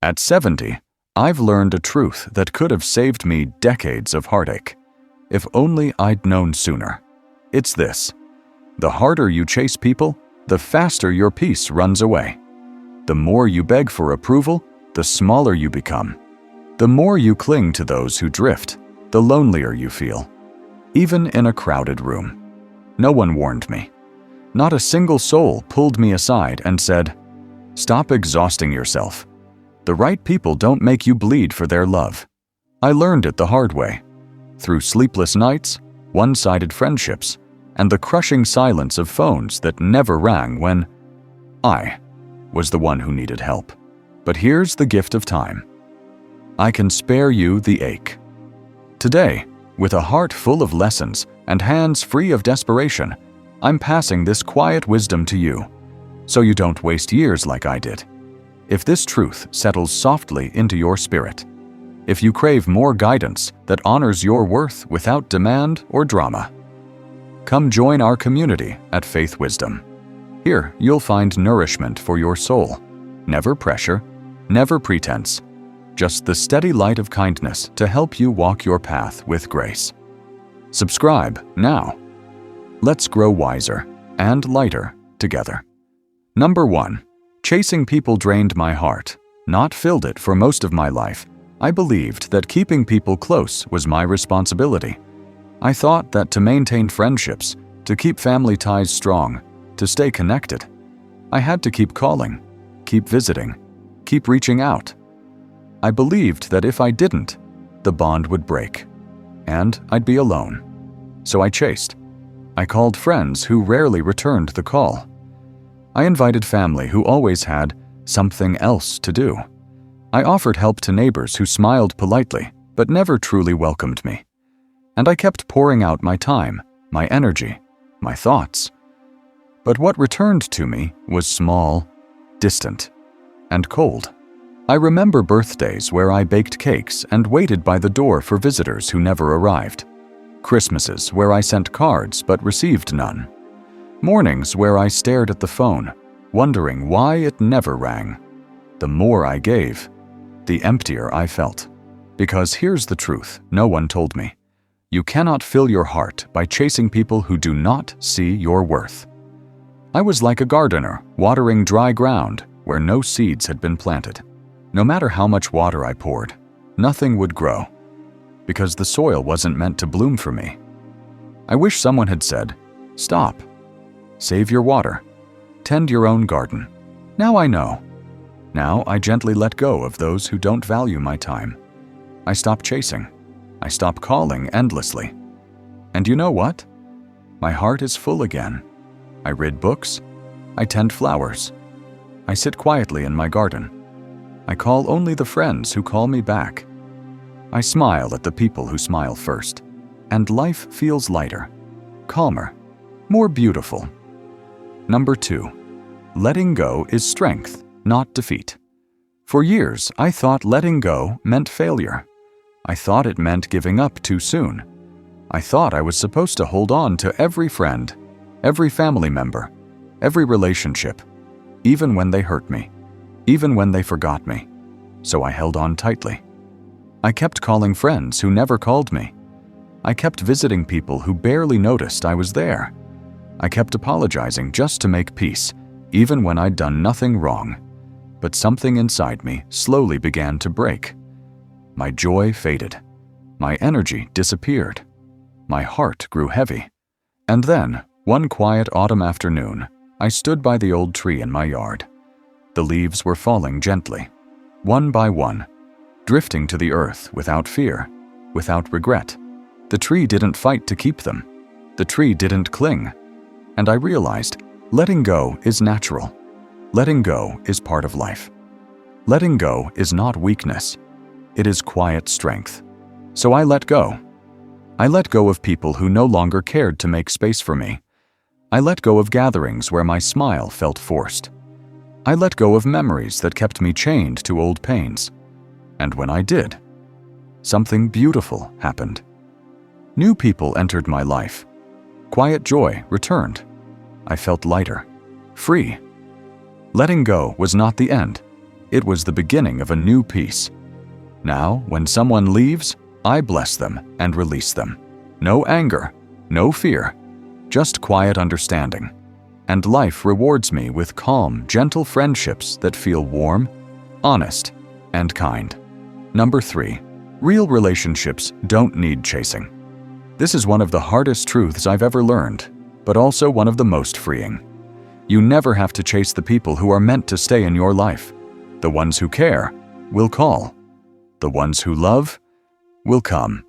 At 70, I've learned a truth that could have saved me decades of heartache. If only I'd known sooner. It's this: the harder you chase people, the faster your peace runs away. The more you beg for approval, the smaller you become. The more you cling to those who drift, the lonelier you feel. Even in a crowded room. No one warned me. Not a single soul pulled me aside and said, "Stop exhausting yourself. The right people don't make you bleed for their love." I learned it the hard way, through sleepless nights, one-sided friendships, and the crushing silence of phones that never rang when I was the one who needed help. But here's the gift of time. I can spare you the ache. Today, with a heart full of lessons and hands free of desperation, I'm passing this quiet wisdom to you, so you don't waste years like I did. If this truth settles softly into your spirit, if you crave more guidance that honors your worth without demand or drama, come join our community at Faith Wisdom. Here, you'll find nourishment for your soul. Never pressure, never pretense, just the steady light of kindness to help you walk your path with grace. Subscribe now. Let's grow wiser and lighter together. Number 1. Chasing people drained my heart, not filled it. For most of my life, I believed that keeping people close was my responsibility. I thought that to maintain friendships, to keep family ties strong, to stay connected, I had to keep calling, keep visiting, keep reaching out. I believed that if I didn't, the bond would break, and I'd be alone. So I chased. I called friends who rarely returned the call. I invited family who always had something else to do. I offered help to neighbors who smiled politely but never truly welcomed me. And I kept pouring out my time, my energy, my thoughts. But what returned to me was small, distant, and cold. I remember birthdays where I baked cakes and waited by the door for visitors who never arrived. Christmases where I sent cards but received none. Mornings where I stared at the phone, wondering why it never rang. The more I gave, the emptier I felt. Because here's the truth no one told me. You cannot fill your heart by chasing people who do not see your worth. I was like a gardener watering dry ground where no seeds had been planted. No matter how much water I poured, nothing would grow, because the soil wasn't meant to bloom for me. I wish someone had said, "Stop. Save your water. Tend your own garden." Now I know. Now I gently let go of those who don't value my time. I stop chasing. I stop calling endlessly. And you know what? My heart is full again. I read books. I tend flowers. I sit quietly in my garden. I call only the friends who call me back. I smile at the people who smile first, and life feels lighter, calmer, more beautiful. Number 2. Letting go is strength, not defeat. For years, I thought letting go meant failure. I thought it meant giving up too soon. I thought I was supposed to hold on to every friend, every family member, every relationship, even when they hurt me, even when they forgot me. So I held on tightly. I kept calling friends who never called me. I kept visiting people who barely noticed I was there. I kept apologizing just to make peace, even when I'd done nothing wrong. But something inside me slowly began to break. My joy faded. My energy disappeared. My heart grew heavy. And then, one quiet autumn afternoon, I stood by the old tree in my yard. The leaves were falling gently, one by one, drifting to the earth without fear, without regret. The tree didn't fight to keep them. The tree didn't cling. And I realized letting go is natural. Letting go is part of life. Letting go is not weakness. It is quiet strength. So I let go. I let go of people who no longer cared to make space for me. I let go of gatherings where my smile felt forced. I let go of memories that kept me chained to old pains. And when I did, something beautiful happened. New people entered my life. Quiet joy returned. I felt lighter, free. Letting go was not the end. It was the beginning of a new peace. Now, when someone leaves, I bless them and release them. No anger, no fear, just quiet understanding. And life rewards me with calm, gentle friendships that feel warm, honest, and kind. Number 3, real relationships don't need chasing. This is one of the hardest truths I've ever learned, but also one of the most freeing. You never have to chase the people who are meant to stay in your life. The ones who care will call. The ones who love will come.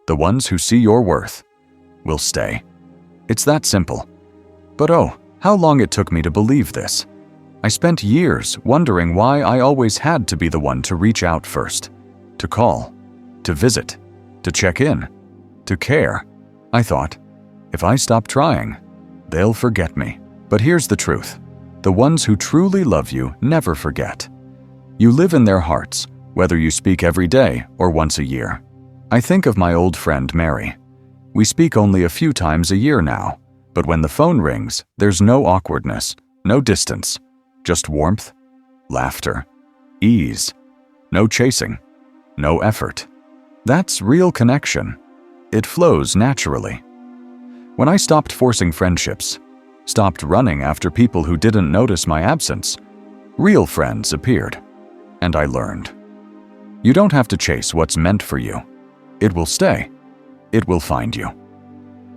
The ones who see your worth will stay. It's that simple. But oh, how long it took me to believe this. I spent years wondering why I always had to be the one to reach out first, to call, to visit, to check in, to care. I thought, if I stop trying, they'll forget me. But here's the truth. The ones who truly love you never forget. You live in their hearts, whether you speak every day or once a year. I think of my old friend Mary. We speak only a few times a year now, but when the phone rings, there's no awkwardness, no distance, just warmth, laughter, ease, no chasing, no effort. That's real connection. It flows naturally. When I stopped forcing friendships, stopped running after people who didn't notice my absence, real friends appeared, and I learned. You don't have to chase what's meant for you. It will stay. It will find you.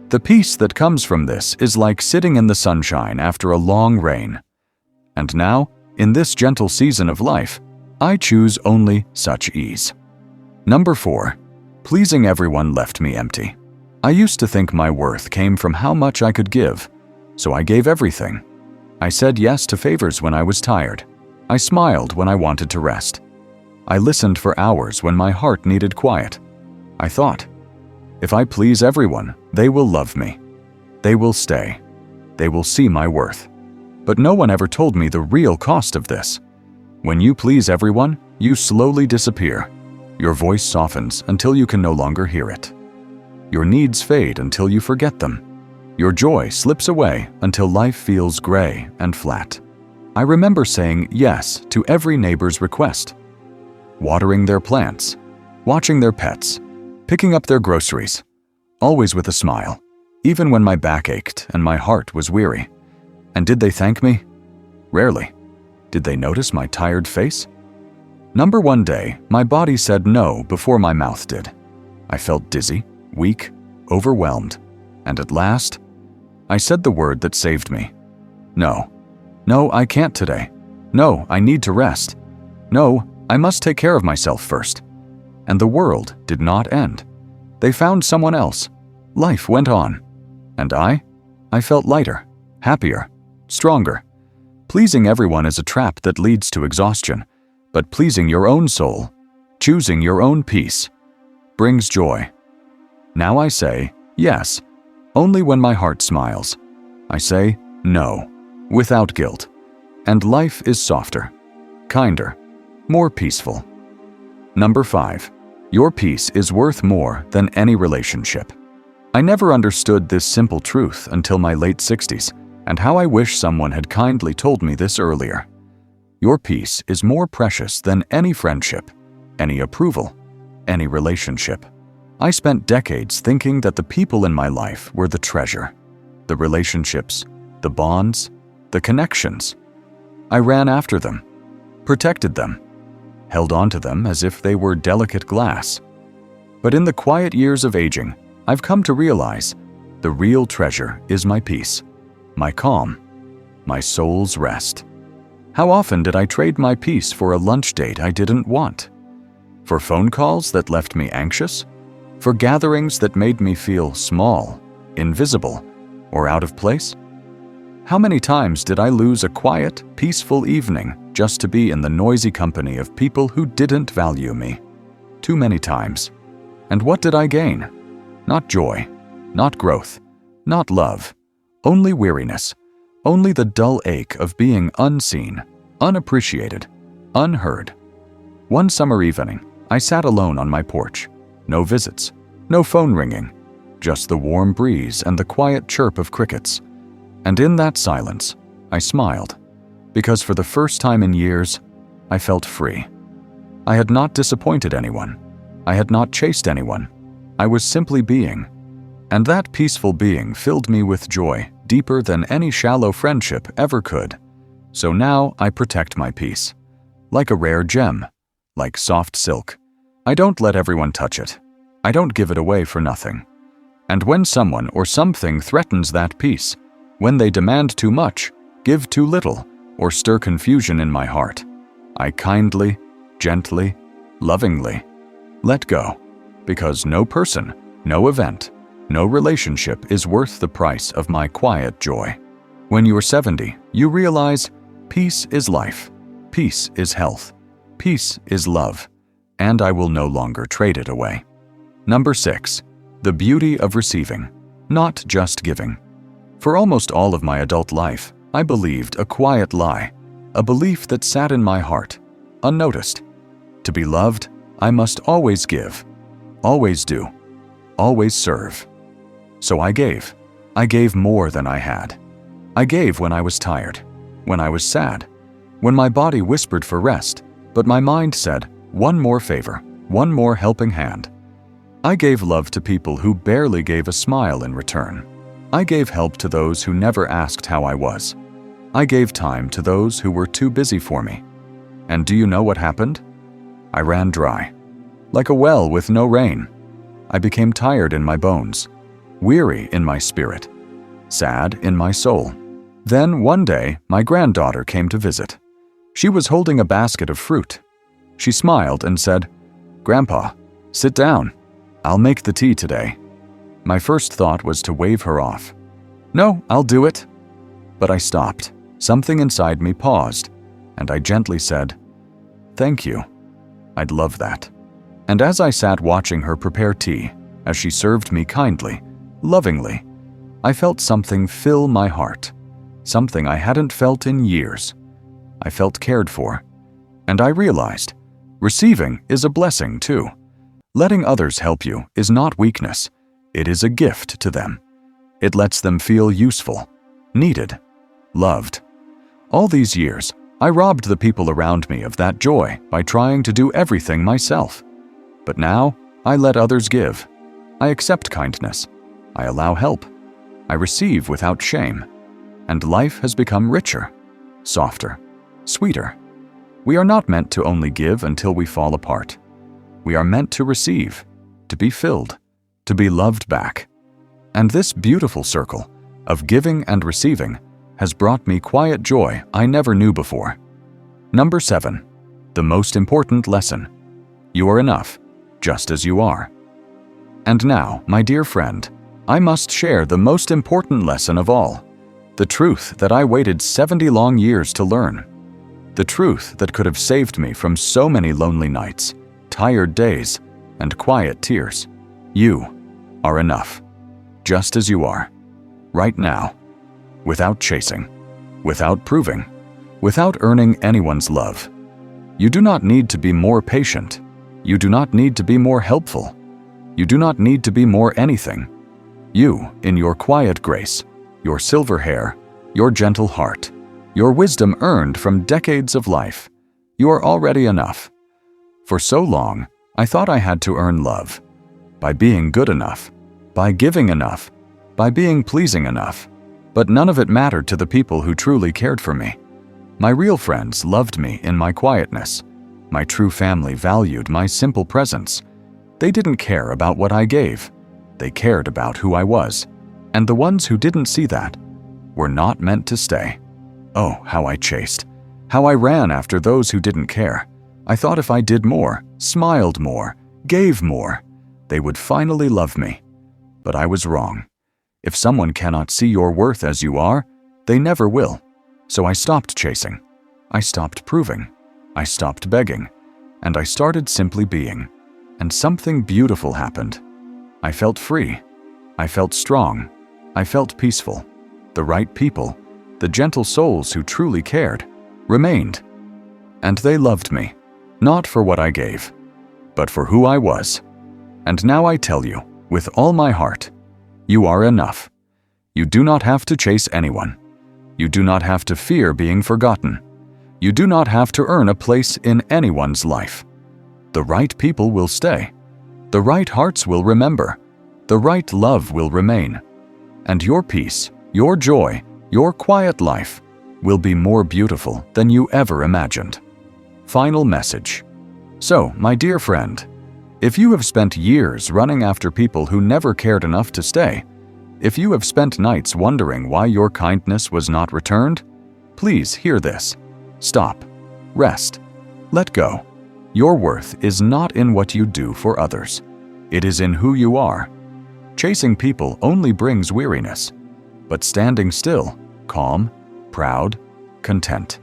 The peace that comes from this is like sitting in the sunshine after a long rain. And now, in this gentle season of life, I choose only such ease. Number 4, pleasing everyone left me empty. I used to think my worth came from how much I could give, so I gave everything. I said yes to favors when I was tired. I smiled when I wanted to rest. I listened for hours when my heart needed quiet. I thought, if I please everyone, they will love me. They will stay. They will see my worth. But no one ever told me the real cost of this. When you please everyone, you slowly disappear. Your voice softens until you can no longer hear it. Your needs fade until you forget them. Your joy slips away until life feels gray and flat. I remember saying yes to every neighbor's request. Watering their plants, watching their pets, picking up their groceries, always with a smile, even when my back ached and my heart was weary. And did they thank me? Rarely. Did they notice my tired face? Number 1 day, my body said no before my mouth did. I felt dizzy, weak, overwhelmed, and at last, I said the word that saved me. No. No, I can't today. No, I need to rest. No, I must take care of myself first. And the world did not end. They found someone else. Life went on. And I felt lighter, happier, stronger. Pleasing everyone is a trap that leads to exhaustion, but pleasing your own soul, choosing your own peace, brings joy. Now I say yes, only when my heart smiles. I say no, without guilt. And life is softer, kinder, more peaceful. Number 5, your peace is worth more than any relationship. I never understood this simple truth until my late 60s, and how I wish someone had kindly told me this earlier. Your peace is more precious than any friendship, any approval, any relationship. I spent decades thinking that the people in my life were the treasure, the relationships, the bonds, the connections. I ran after them, protected them, held on to them as if they were delicate glass. But in the quiet years of aging, I've come to realize the real treasure is my peace, my calm, my soul's rest. How often did I trade my peace for a lunch date I didn't want? For phone calls that left me anxious? For gatherings that made me feel small, invisible, or out of place? How many times did I lose a quiet, peaceful evening just to be in the noisy company of people who didn't value me? Too many times. And what did I gain? Not joy, not growth, not love, only weariness, only the dull ache of being unseen, unappreciated, unheard. One summer evening, I sat alone on my porch. No visits, no phone ringing, just the warm breeze and the quiet chirp of crickets. And in that silence, I smiled, because for the first time in years, I felt free. I had not disappointed anyone. I had not chased anyone. I was simply being. And that peaceful being filled me with joy deeper than any shallow friendship ever could. So now I protect my peace. Like a rare gem, like soft silk. I don't let everyone touch it. I don't give it away for nothing. And when someone or something threatens that peace, when they demand too much, give too little, or stir confusion in my heart, I kindly, gently, lovingly let go, because no person, no event, no relationship is worth the price of my quiet joy. When you're 70, you realize peace is life, peace is health, peace is love, and I will no longer trade it away. Number 6, the beauty of receiving, not just giving. For almost all of my adult life, I believed a quiet lie, a belief that sat in my heart, unnoticed. To be loved, I must always give, always do, always serve. So I gave. I gave more than I had. I gave when I was tired, when I was sad, when my body whispered for rest, but my mind said, one more favor, one more helping hand. I gave love to people who barely gave a smile in return. I gave help to those who never asked how I was. I gave time to those who were too busy for me. And do you know what happened? I ran dry, like a well with no rain. I became tired in my bones, weary in my spirit, sad in my soul. Then one day, my granddaughter came to visit. She was holding a basket of fruit. She smiled and said, "Grandpa, sit down. I'll make the tea today." My first thought was to wave her off. "No, I'll do it." But I stopped. Something inside me paused, and I gently said, "Thank you. I'd love that." And as I sat watching her prepare tea, as she served me kindly, lovingly, I felt something fill my heart, something I hadn't felt in years. I felt cared for, and I realized receiving is a blessing too. Letting others help you is not weakness, it is a gift to them. It lets them feel useful, needed, loved. All these years, I robbed the people around me of that joy by trying to do everything myself. But now, I let others give. I accept kindness. I allow help. I receive without shame. And life has become richer, softer, sweeter. We are not meant to only give until we fall apart. We are meant to receive, to be filled, to be loved back. And this beautiful circle of giving and receiving has brought me quiet joy I never knew before. Number 7, the most important lesson. You are enough, just as you are. And now, my dear friend, I must share the most important lesson of all, the truth that I waited 70 long years to learn. The truth that could have saved me from so many lonely nights, tired days, and quiet tears. You are enough, just as you are, right now, without chasing, without proving, without earning anyone's love. You do not need to be more patient. You do not need to be more helpful. You do not need to be more anything. You, in your quiet grace, your silver hair, your gentle heart, your wisdom earned from decades of life, you are already enough. For so long, I thought I had to earn love, by being good enough, by giving enough, by being pleasing enough. But none of it mattered to the people who truly cared for me. My real friends loved me in my quietness. My true family valued my simple presence. They didn't care about what I gave. They cared about who I was. And the ones who didn't see that were not meant to stay. Oh, how I chased. How I ran after those who didn't care. I thought if I did more, smiled more, gave more, they would finally love me. But I was wrong. If someone cannot see your worth as you are, they never will. So I stopped chasing. I stopped proving. I stopped begging. And I started simply being. And something beautiful happened. I felt free. I felt strong. I felt peaceful. The right people, the gentle souls who truly cared, remained. And they loved me, not for what I gave, but for who I was. And now I tell you, with all my heart, you are enough. You do not have to chase anyone. You do not have to fear being forgotten. You do not have to earn a place in anyone's life. The right people will stay. The right hearts will remember. The right love will remain. And your peace, your joy, your quiet life will be more beautiful than you ever imagined. Final message. So, my dear friend, if you have spent years running after people who never cared enough to stay, if you have spent nights wondering why your kindness was not returned, please hear this. Stop. Rest. Let go. Your worth is not in what you do for others. It is in who you are. Chasing people only brings weariness, but standing still, calm, proud, content,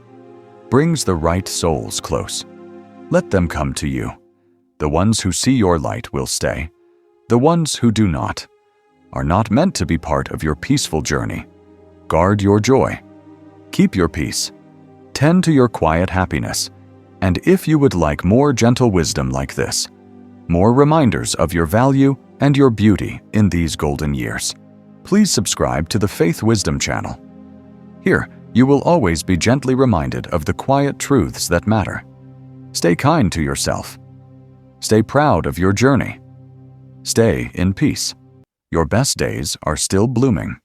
brings the right souls close. Let them come to you. The ones who see your light will stay. The ones who do not are not meant to be part of your peaceful journey. Guard your joy. Keep your peace. Tend to your quiet happiness. And if you would like more gentle wisdom like this, more reminders of your value and your beauty in these golden years, please subscribe to the Faith Wisdom channel. Here, you will always be gently reminded of the quiet truths that matter. Stay kind to yourself. Stay proud of your journey. Stay in peace. Your best days are still blooming.